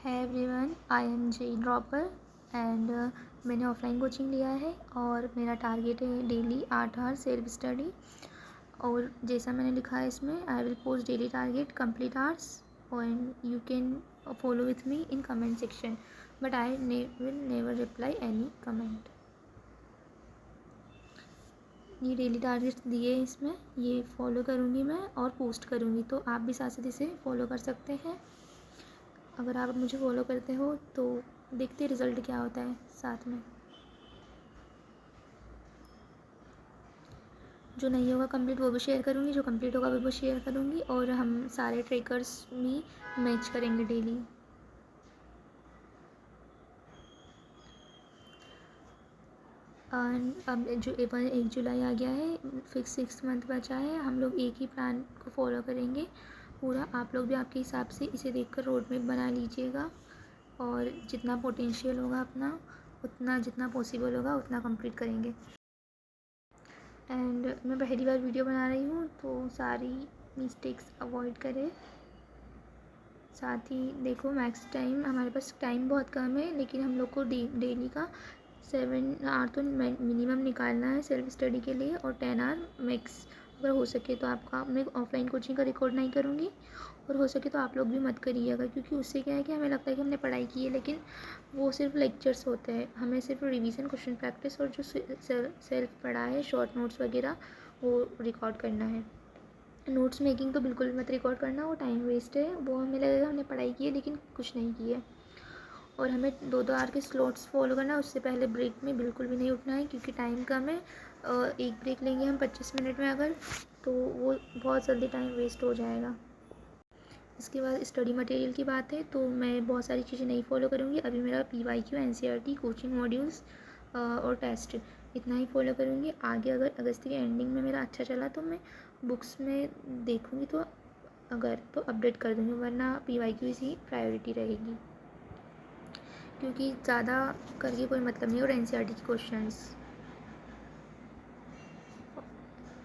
है everyone, I am J dropper and मैंने offline coaching लिया है और मेरा टारगेट है डेली 8 आवर सेल्फ स्टडी। और जैसा मैंने लिखा है इसमें, I will post daily target complete hours and you can follow with me in comment section, but I will never reply any comment. ये डेली टारगेट्स दिए इसमें, ये फॉलो करूँगी मैं और पोस्ट करूँगी, तो आप भी साथ साथ इसे फॉलो कर सकते हैं। अगर आप मुझे फॉलो करते हो तो देखते रिज़ल्ट क्या होता है। साथ में जो नहीं होगा कंप्लीट वो भी शेयर करूँगी, जो कंप्लीट होगा वो भी शेयर करूँगी, और हम सारे ट्रेकर्स भी मैच करेंगे डेली। अब जो 1 जुलाई आ गया है, फिक्स 6 मंथ बचा है, हम लोग एक ही प्लान को फॉलो करेंगे पूरा। आप लोग भी आपके हिसाब से इसे देखकर रोड मैप बना लीजिएगा और जितना पोटेंशियल होगा अपना उतना, जितना पॉसिबल होगा उतना कंप्लीट करेंगे। एंड मैं पहली बार वीडियो बना रही हूँ तो सारी मिस्टेक्स अवॉइड करें। साथ ही देखो, मैक्स टाइम हमारे पास टाइम बहुत कम है, लेकिन हम लोग को डेली का 7 आवर तो मिनिमम निकालना है सेल्फ स्टडी के लिए, और 10 आवर मैक्स। अगर हो सके तो आपका, मैं ऑफलाइन कोचिंग का रिकॉर्ड नहीं करूँगी, और हो सके तो आप लोग भी मत करिएगा, क्योंकि उससे क्या है कि हमें लगता है कि हमने पढ़ाई की है, लेकिन वो सिर्फ लेक्चर्स होते हैं। हमें सिर्फ रिवीजन, क्वेश्चन प्रैक्टिस और जो सेल्फ पढ़ा है, शॉर्ट नोट्स वगैरह, वो रिकॉर्ड करना है। नोट्स मेकिंग तो बिल्कुल मत रिकॉर्ड करना, वो टाइम वेस्ट है। वो हमें लगेगा हमने पढ़ाई की है लेकिन कुछ नहीं की है। और हमें 2-2 आवर के स्लॉट्स फॉलो करना है। उससे पहले ब्रेक में बिल्कुल भी नहीं उठना है, क्योंकि टाइम कम है। एक ब्रेक लेंगे हम 25 मिनट में अगर, तो वो बहुत जल्दी टाइम वेस्ट हो जाएगा। इसके बाद स्टडी मटेरियल की बात है, तो मैं बहुत सारी चीज़ें नहीं फॉलो करूँगी। अभी मेरा PYQ, NCERT, कोचिंग मॉड्यूल्स और टेस्ट, इतना ही फॉलो करूँगी। आगे अगर अगस्त के एंडिंग में मेरा अच्छा चला तो मैं बुक्स में देखूँगी, तो अगर तो अपडेट कर दूँगी, वरना PYQ ही प्रायोरिटी रहेगी, क्योंकि ज़्यादा करके कोई मतलब नहीं। और NCERT के क्वेश्चंस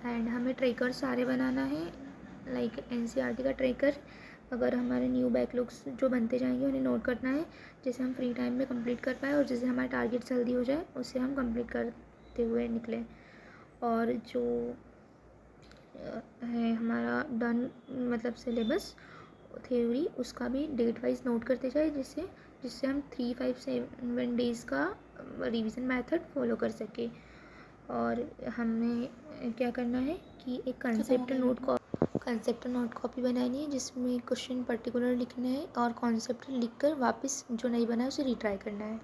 एंड हमें ट्रेकर सारे बनाना है, लाइक NCERT का ट्रेकर। अगर हमारे न्यू बैकलॉग्स जो बनते जाएंगे उन्हें नोट करना है, जिसे हम फ्री टाइम में कंप्लीट कर पाए, और जिससे हमारा टारगेट जल्दी हो जाए, उसे हम कंप्लीट करते हुए निकलें। और जो है हमारा डन, मतलब सिलेबस थ्योरी, उसका भी डेट वाइज नोट करते जाए, जिससे हम 3-5-7 डेज़ का रिवीजन मेथड फॉलो कर सके। और हमें क्या करना है कि एक कंसेप्ट नोट कॉपी बनानी है, जिसमें क्वेश्चन पर्टिकुलर लिखना है और कॉन्सेप्ट लिखकर वापस जो नहीं बना है उसे रीट्राई करना है।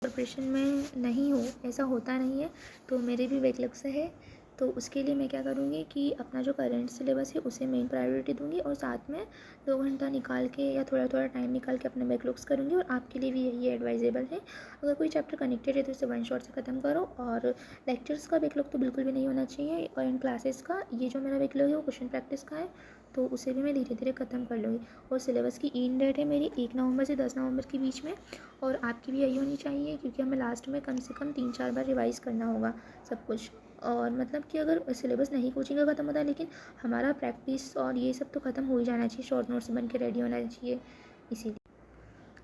प्रिपरेशन में नहीं हो, ऐसा होता नहीं है, तो मेरे भी बैकलॉग से है। तो उसके लिए मैं क्या करूँगी कि अपना जो करंट सिलेबस है उसे मेन प्रायोरिटी दूँगी, और साथ में 2 घंटा निकाल के या थोड़ा थोड़ा टाइम निकाल के अपने बैकलॉग्स करूँगी। और आपके लिए भी यही एडवाइजेबल है, अगर कोई चैप्टर कनेक्टेड है तो उसे वन शॉट से ख़त्म करो। और लेक्चर्स का बैकलॉग तो बिल्कुल भी नहीं होना चाहिए। और इन क्लासेस का, ये जो मेरा बैकलॉग है वो क्वेश्चन प्रैक्टिस का है, तो उसे भी मैं धीरे धीरे ख़त्म कर लूँगी। और सिलेबस की इन डेट है मेरी 1 नवंबर से 10 नवंबर के बीच में, और आपकी भी यही होनी चाहिए, क्योंकि हमें लास्ट में कम से कम 3-4 बार रिवाइज़ करना होगा सब कुछ। और मतलब कि अगर सिलेबस नहीं कोचिंग का ख़त्म होता है, लेकिन हमारा प्रैक्टिस और ये सब तो ख़त्म हो ही जाना चाहिए, शॉर्ट नोट्स बन के रेडी होना चाहिए, इसीलिए।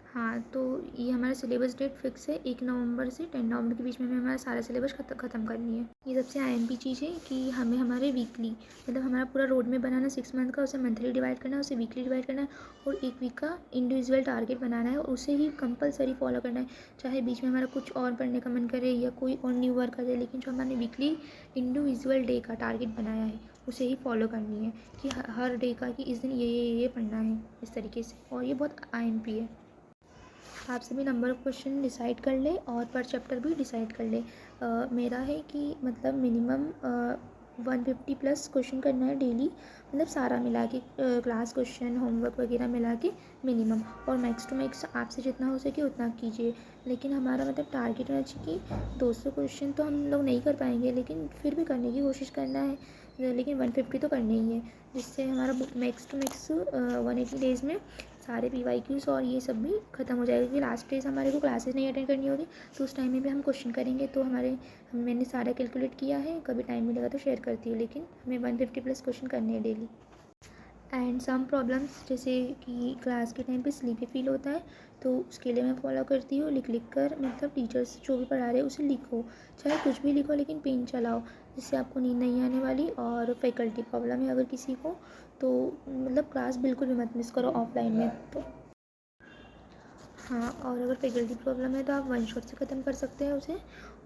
हाँ, तो ये हमारा सिलेबस डेट फिक्स है, 1 नवंबर से 10 नवंबर के बीच में हमें हमारा सारा सिलेबस ख़त्म करनी है। ये सबसे IMP चीज़ है कि हमें हमारे वीकली, मतलब हमारा पूरा रोड में बनाना 6 मंथ का, उसे मंथली डिवाइड करना है, उसे वीकली डिवाइड करना है, और 1 वीक का इंडिविजुअल टारगेट बनाना है, और उसे ही कंपलसरी फॉलो करना है। चाहे बीच में हमारा कुछ और पढ़ने का मन करे या कोई और न्यू वर्क आ जाए, लेकिन जो हमने वीकली इंडिविजुअल डे का टारगेट बनाया है उसे ही फॉलो करनी है, कि हर डे का कि इस दिन ये पढ़ना है, इस तरीके से। और ये बहुत IMP है। आप सभी नंबर ऑफ़ क्वेश्चन डिसाइड कर ले और पर चैप्टर भी डिसाइड कर ले। मेरा है कि मतलब मिनिमम 150 प्लस क्वेश्चन करना है डेली, मतलब सारा मिला के, क्लास क्वेश्चन, होमवर्क वगैरह मिला के मिनिमम। और मैक्स टू मैक्स आपसे जितना हो सके उतना कीजिए, लेकिन हमारा मतलब टारगेट होना चाहिए कि 200 क्वेश्चन तो हम लोग नहीं कर पाएंगे, लेकिन फिर भी करने की कोशिश करना है, लेकिन 150 तो करने ही है, जिससे हमारा मैक्स टू मैक्स 180 डेज़ में सारे PYQs और ये सब भी ख़त्म हो जाएगा। क्योंकि लास्ट डेज हमारे को क्लासेस नहीं अटेंड करनी होगी, तो उस टाइम में भी हम क्वेश्चन करेंगे। तो मैंने सारा कैलकुलेट किया है, कभी टाइम मिलेगा तो शेयर करती हूँ, लेकिन हमें 150 प्लस क्वेश्चन करने हैं डेली। एंड सम प्रॉब्लम्स जैसे कि क्लास के टाइम पे स्लीपी फील होता है, तो उसके लिए मैं फॉलो करती हूँ लिख लिख कर, मतलब टीचर्स जो भी पढ़ा रहे हैं उसे लिखो, चाहे कुछ भी लिखो लेकिन पेन चलाओ, जिससे आपको नींद नहीं आने वाली। और फैकल्टी प्रॉब्लम है अगर किसी को, तो मतलब क्लास बिल्कुल भी मत मिस करो ऑफलाइन में तो। हाँ, और अगर फैकल्टी प्रॉब्लम है तो आप वन शॉट से ख़त्म कर सकते हैं उसे,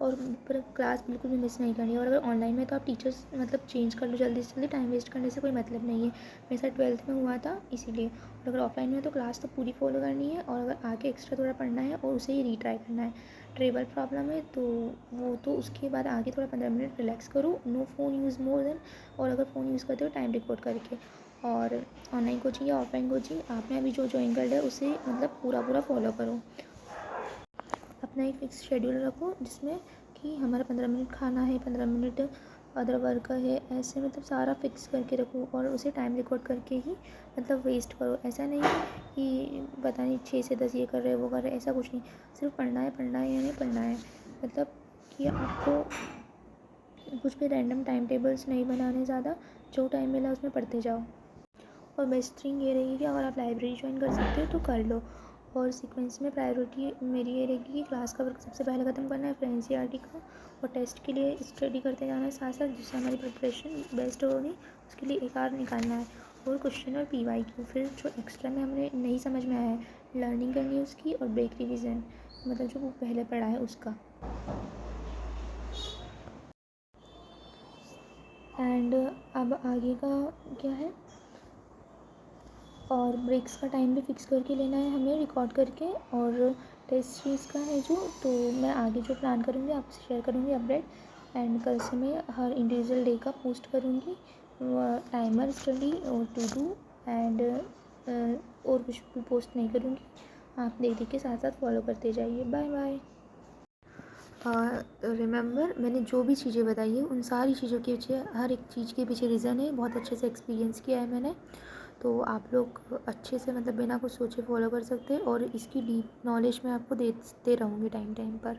और पर क्लास बिल्कुल भी मिस नहीं करनी। और अगर ऑनलाइन में तो आप टीचर्स मतलब चेंज कर लो जल्दी से जल्दी, टाइम वेस्ट करने से कोई मतलब नहीं है। मेरे साथ 12th में हुआ था इसीलिए। और अगर ऑफलाइन में तो क्लास तो पूरी फॉलो करनी है, और अगर आगे एक्स्ट्रा थोड़ा पढ़ना है और उसे ही रीट्राई करना है। ट्रेबल प्रॉब्लम है तो वो तो उसके बाद आगे थोड़ा 15 मिनट रिलैक्स करो, no phone use more than, और अगर फ़ोन यूज़ करते हो टाइम रिकॉर्ड करके। और ऑनलाइन कोचिंग या ऑफलाइन कोचिंग आपने अभी जो ज्वाइन कर लिया है उसे मतलब पूरा पूरा फॉलो करो। अपना एक फिक्स शेड्यूल रखो जिसमें कि हमारा 15 मिनट खाना है, 15 मिनट अदर वर्क का है, ऐसे मतलब सारा फिक्स करके रखो, और उसे टाइम रिकॉर्ड करके ही मतलब वेस्ट करो। ऐसा नहीं कि पता नहीं 6 से 10 ये कर रहे वो कर रहे, ऐसा कुछ नहीं। सिर्फ पढ़ना है या नहीं पढ़ना है, मतलब कि आपको कुछ भी रैंडम टाइम टेबल्स नहीं बनाने ज़्यादा, जो टाइम मिला उसमें पढ़ते जाओ। और बेस्ट थिंग ये रहेगी कि अगर आप लाइब्रेरी ज्वाइन कर सकते हो तो कर लो। और सीक्वेंस में प्रायोरिटी मेरी ये रहेगी कि क्लास का वर्क सबसे पहले ख़त्म करना है, फिर एनसीईआरटी का, और टेस्ट के लिए स्टडी करते जाना है साथ साथ, जिससे हमारी प्रिपरेशन बेस्ट होगी। उसके लिए एक आवर निकालना है, और क्वेश्चन और पीवाईक्यू, फिर जो एक्स्ट्रा में हमें नहीं समझ में आया है लर्निंग करनी है उसकी, और ब्रेक रिवीजन, मतलब जो वो पहले पढ़ा है उसका। एंड अब आगे का क्या है, और ब्रेक्स का टाइम भी फिक्स करके लेना है हमें रिकॉर्ड करके। और टेस्ट सीरीज़ का है जो, तो मैं आगे जो प्लान करूँगी आपसे शेयर करूँगी अपडेट। एंड कल से मैं हर इंडिविजुअल डे का पोस्ट करूँगी, टाइमर स्टडी और टू डू, एंड और कुछ भी पोस्ट नहीं करूँगी। आप देख देख के साथ साथ फॉलो करते जाइए। Bye bye. रिमेंबर, मैंने जो भी चीज़ें बताई है उन सारी चीज़ों के पीछे, हर एक चीज़ के पीछे रीज़न है, बहुत अच्छे से एक्सपीरियंस किया है मैंने। तो आप लोग अच्छे से मतलब बिना कुछ सोचे फॉलो कर सकते हैं, और इसकी डीप नॉलेज मैं आपको देते रहूँगी टाइम टाइम पर।